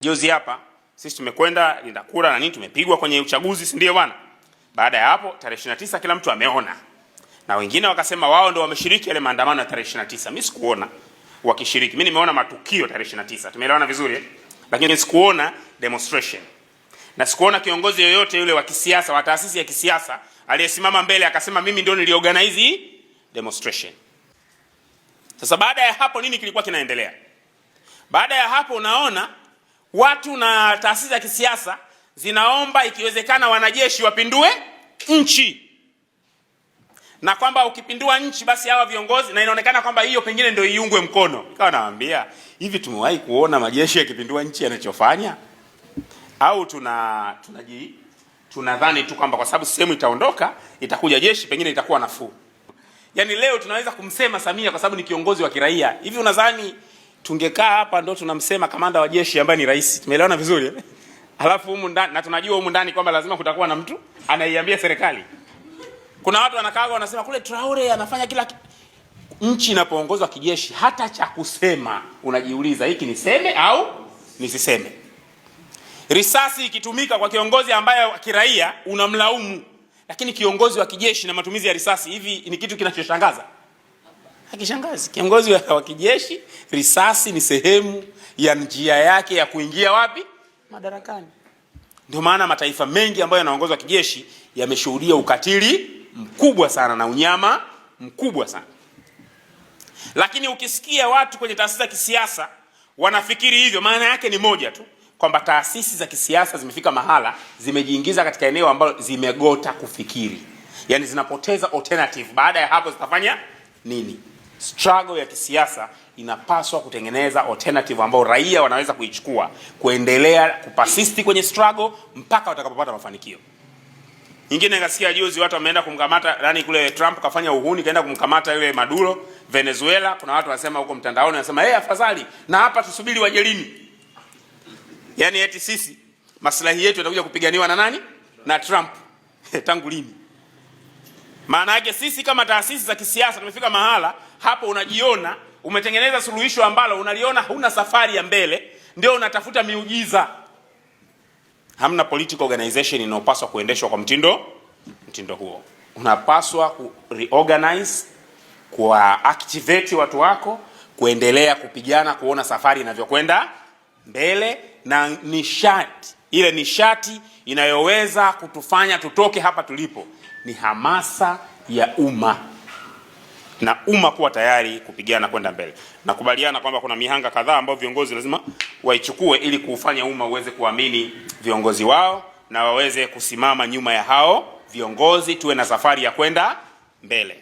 Juzi hapa sisi tumekwenda linda kura na nini, tumepigwa kwenye uchaguzi, si ndio bwana? Baada ya hapo tarehe 29 kila mtu ameona, na wengine wakasema wao ndio wameshiriki yale maandamano ya tarehe 29. Mimi sikuona wakishiriki. Mimi nimeona matukio tarehe 29. Tumeelewana vizuri eh? Lakini sikuona demonstration. Na sikuona kiongozi yoyote yule wa kisiasa, wa taasisi ya kisiasa aliyesimama mbele akasema mimi ndio niliorganize hii demonstration. Sasa baada ya hapo nini kilikuwa kinaendelea? Baada ya hapo unaona watu na taasisi za kisiasa zinaomba ikiwezekana wanajeshi wapindue nchi. Na kwamba ukipindua nchi basi hawa viongozi, na inaonekana kwamba hiyo pengine ndio iungwe mkono. Nikawa nawaambia, hivi tumewahi kuona majeshi yakipindua nchi yanachofanya? Au tunadhani tu kwamba kwa sababu sehemu itaondoka itakuja jeshi pengine itakuwa nafuu? Yaani leo tunaweza kumsema Samia kwa sababu ni kiongozi wa kiraia. Hivi unadhani tungekaa hapa ndo tunamsema kamanda wa jeshi ambaye ni rais? Tumeelewana vizuri? Halafu humu ndani, na tunajua humu ndani kwamba lazima kutakuwa na mtu anaiambia serikali. Kuna watu wanakaa wanasema kule Traore anafanya kila nchi inapoongozwa kijeshi, hata cha kusema unajiuliza hiki niseme au nisiseme. Risasi ikitumika kwa kiongozi ambaye kiraia unamlaumu, lakini kiongozi wa kijeshi na matumizi ya risasi, hivi ni kitu kinachoshangaza? Hakishangazi. Kiongozi wa kijeshi, risasi ni sehemu ya njia yake ya kuingia wapi? Madarakani. Ndio maana mataifa mengi ambayo yanaongozwa kijeshi yameshuhudia ukatili mkubwa sana na unyama mkubwa sana. Lakini ukisikia watu kwenye taasisi za kisiasa wanafikiri hivyo, maana yake ni moja tu, kwamba taasisi za kisiasa zimefika mahala zimejiingiza katika eneo ambalo zimegota kufikiri. Yaani zinapoteza alternative. Baada ya hapo zitafanya nini? Struggle ya kisiasa inapaswa kutengeneza alternative ambayo raia wanaweza kuichukua, kuendelea kupasisti kwenye struggle mpaka watakapopata mafanikio. Nyingine ngasikia juzi watu wameenda kumkamata, yani kule Trump kafanya uhuni kaenda kumkamata yule Maduro Venezuela. Kuna watu wanasema huko mtandaoni wanasema afadhali na hapa tusubiri wajelini. Yaani eti sisi maslahi yetu yatakuja kupiganiwa na nani? Na Trump. Tangu lini? Maana yake sisi kama taasisi za kisiasa tumefika mahala hapo unajiona umetengeneza suluhisho ambalo unaliona huna safari ya mbele, ndio unatafuta miujiza. Hamna political organization inayopaswa kuendeshwa kwa mtindo huo. Unapaswa ku reorganize, kwa activate watu wako, kuendelea kupigana, kuona safari inavyokwenda mbele, na nishati, ile nishati inayoweza kutufanya tutoke hapa tulipo ni hamasa ya umma, na umma kuwa tayari kupigana kwenda mbele. Nakubaliana kwamba kuna mihanga kadhaa ambayo viongozi lazima waichukue ili kufanya umma uweze kuamini viongozi wao na waweze kusimama nyuma ya hao viongozi, tuwe na safari ya kwenda mbele.